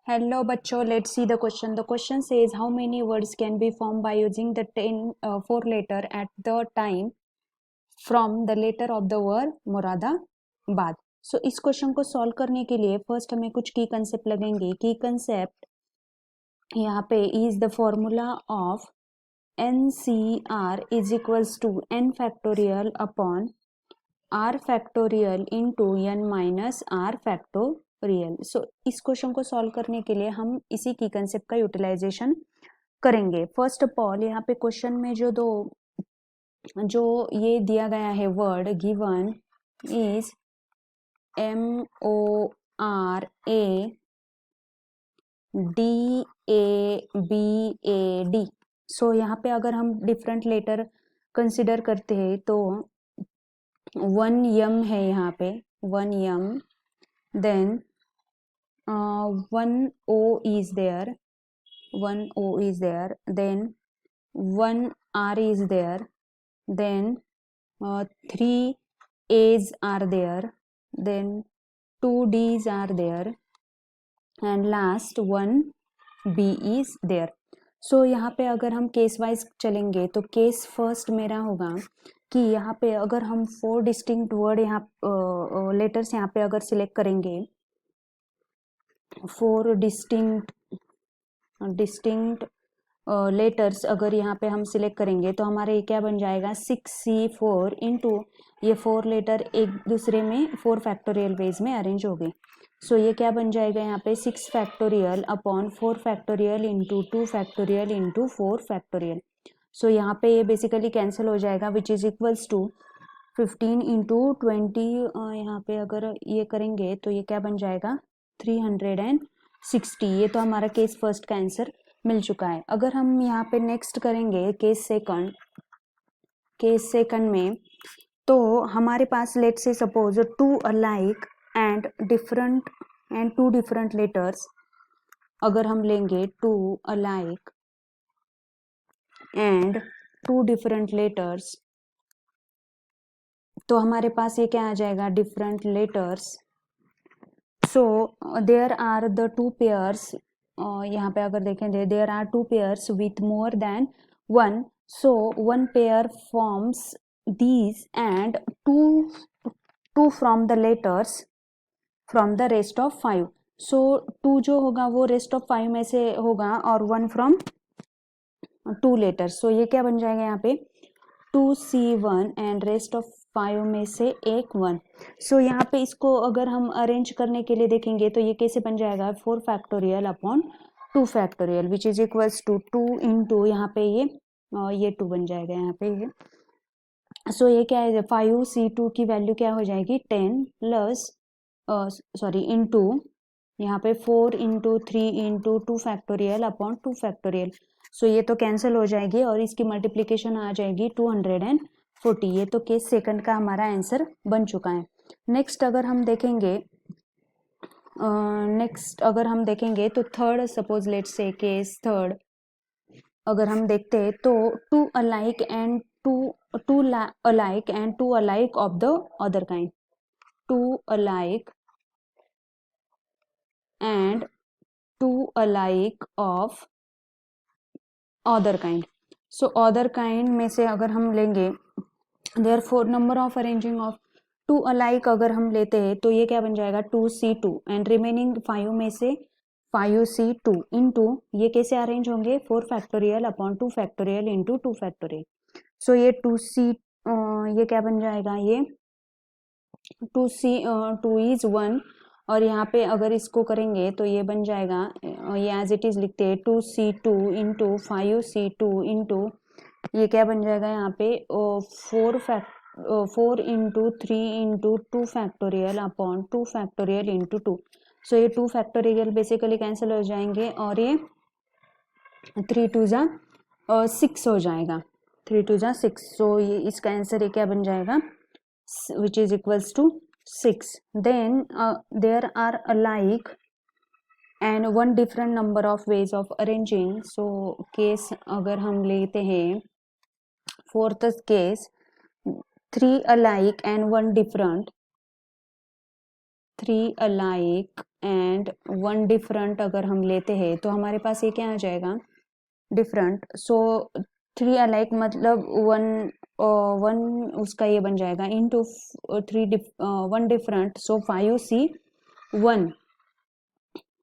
Hello बच्चों, let's see the question. The question says how many words can be formed by using the 4 letter at the time from the letter of the word Moradabad. So इस question को solve करने के लिए first हमें कुछ की concept लगेंगे. की कंसेप्ट यहाँ पे is the formula of NCR is equals to n factorial upon r factorial into n minus r factorial. सो इस क्वेश्चन को सॉल्व करने के लिए हम इसी की कंसेप्ट का यूटिलाइजेशन करेंगे. फर्स्ट ऑफ ऑल यहाँ पे क्वेश्चन में जो ये दिया गया है वर्ड गिवन इज MORADABAD. सो यहाँ पे अगर हम डिफरेंट लेटर कंसिडर करते हैं तो 1 यम है यहाँ पे 1 यम, then 1 O is there, 1 O is there, then 1 R is there, then 3 A's are there, then 2 D's are there, and last 1 B is there. सो यहाँ पे अगर हम केस वाइज चलेंगे तो केस फर्स्ट मेरा होगा कि यहाँ पे अगर हम 4 डिस्टिंक्ट वर्ड यहाँ लेटर्स यहाँ पे अगर सिलेक्ट करेंगे, 4 डिस्टिंक्ट लेटर्स अगर यहाँ पे हम सिलेक्ट करेंगे तो हमारे क्या बन जाएगा 6C4 इंटू ये 4 लेटर एक दूसरे में 4 फैक्टोरियल वेज में अरेंज हो गए. सो ये क्या बन जाएगा यहाँ पे 6 factorial upon 4 factorial into 2 factorial into 4 factorial. So यहाँ पे ये बेसिकली कैंसिल हो जाएगा which is equals to 15 into 20. यहाँ पे अगर ये करेंगे तो ये क्या बन जाएगा 360. ये तो हमारा केस फर्स्ट का आंसर मिल चुका है. अगर हम यहाँ पे नेक्स्ट करेंगे केस सेकंड में तो हमारे पास let's suppose 2 alike and two different letters अगर हम लेंगे 2 अलाइक एंड 2 डिफरेंट लेटर्स तो हमारे पास ये क्या आ जाएगा different letters. So there are the 2 pairs. यहाँ पे अगर देखें there are 2 pairs with more than 1. So 1 pair forms these and 2 from the letters from the rest of 5. so 2 जो होगा वो rest of 5 में से होगा और 1 from 2 letters. so ये क्या बन जाएगा यहाँ पे 2C1 एंड रेस्ट ऑफ 5 में से एक 1. सो यहाँ पे इसको अगर हम अरेंज करने के लिए देखेंगे तो ये कैसे बन जाएगा 4 factorial upon 2 factorial which is equals to 2 into यहाँ पे ये 2 बन जाएगा यहाँ पे ये. सो ये क्या है 5C2 की वैल्यू क्या हो जाएगी 10 प्लस इंटू यहाँ पे 4 into 3 into 2 factorial upon 2 factorial. So ये तो कैंसिल हो जाएगी और इसकी मल्टीप्लिकेशन आ जाएगी 240. ये तो केस सेकंड का हमारा आंसर बन चुका है. नेक्स्ट अगर हम देखेंगे तो third suppose let's say case third अगर हम देखते हैं तो 2 alike and 2 alike of the other kind. 2 alike and 2 alike of other kind. So other kind में से अगर हम लेंगे therefore number of arranging of 2 alike अगर हम लेते हैं तो ये क्या बन जाएगा 2C2 एंड रिमेनिंग 5 में से 5C2 इंटू ये कैसे अरेंज होंगे 4 factorial upon 2 factorial into 2 factorial. So ये 2C ये क्या बन जाएगा ये 2 इज 1 और यहाँ पे अगर इसको करेंगे तो ये बन जाएगा ये एज इट इज लिखते हैं 2C2 इंटू 5C2 इंटू ये क्या बन जाएगा यहाँ पे 4 into 3 into 2 factorial upon 2 factorial into 2. सो ये 2 फैक्टोरियल बेसिकली कैंसिल हो जाएंगे और ये 3 2 जा 6 हो जाएगा 3 2 जा 6. सो ये इसका आंसर ये क्या बन जाएगा which is equals to 6. then there are alike and one different number of ways of arranging. so case अगर हम लेते हैं fourth case 3 alike and 1 different 3 alike and 1 different अगर हम लेते हैं तो हमारे पास ये क्या आ जाएगा, डिफरेंट। सो 3 अलाइक मतलब 1 उसका ये बन जाएगा इंटू 1 डिफरेंट, सो 5C1।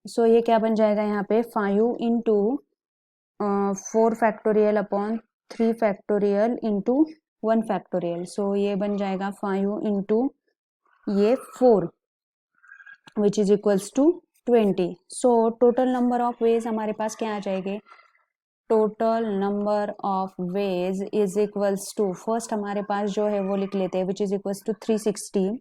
सो ये क्या बन जाएगा यहाँ पे 5 into 4 factorial upon 3 factorial into 1 factorial. So ये बन जाएगा 5 इंटू ये 4 which is equals to 20। So total number of ways हमारे पास क्या आ जाएंगे, total number of ways is equals to, first हमारे पास जो है वो लिख लेते हैं which is equals to 360,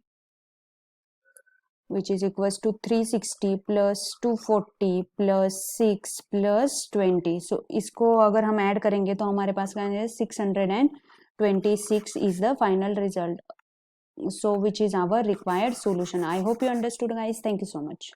which is equals to 360 plus 240 plus 6 plus 20। so इसको अगर हम ऐड करेंगे तो हमारे पास क्या है 626 is the final result, so which is our required solution। I hope you understood guys, thank you so much।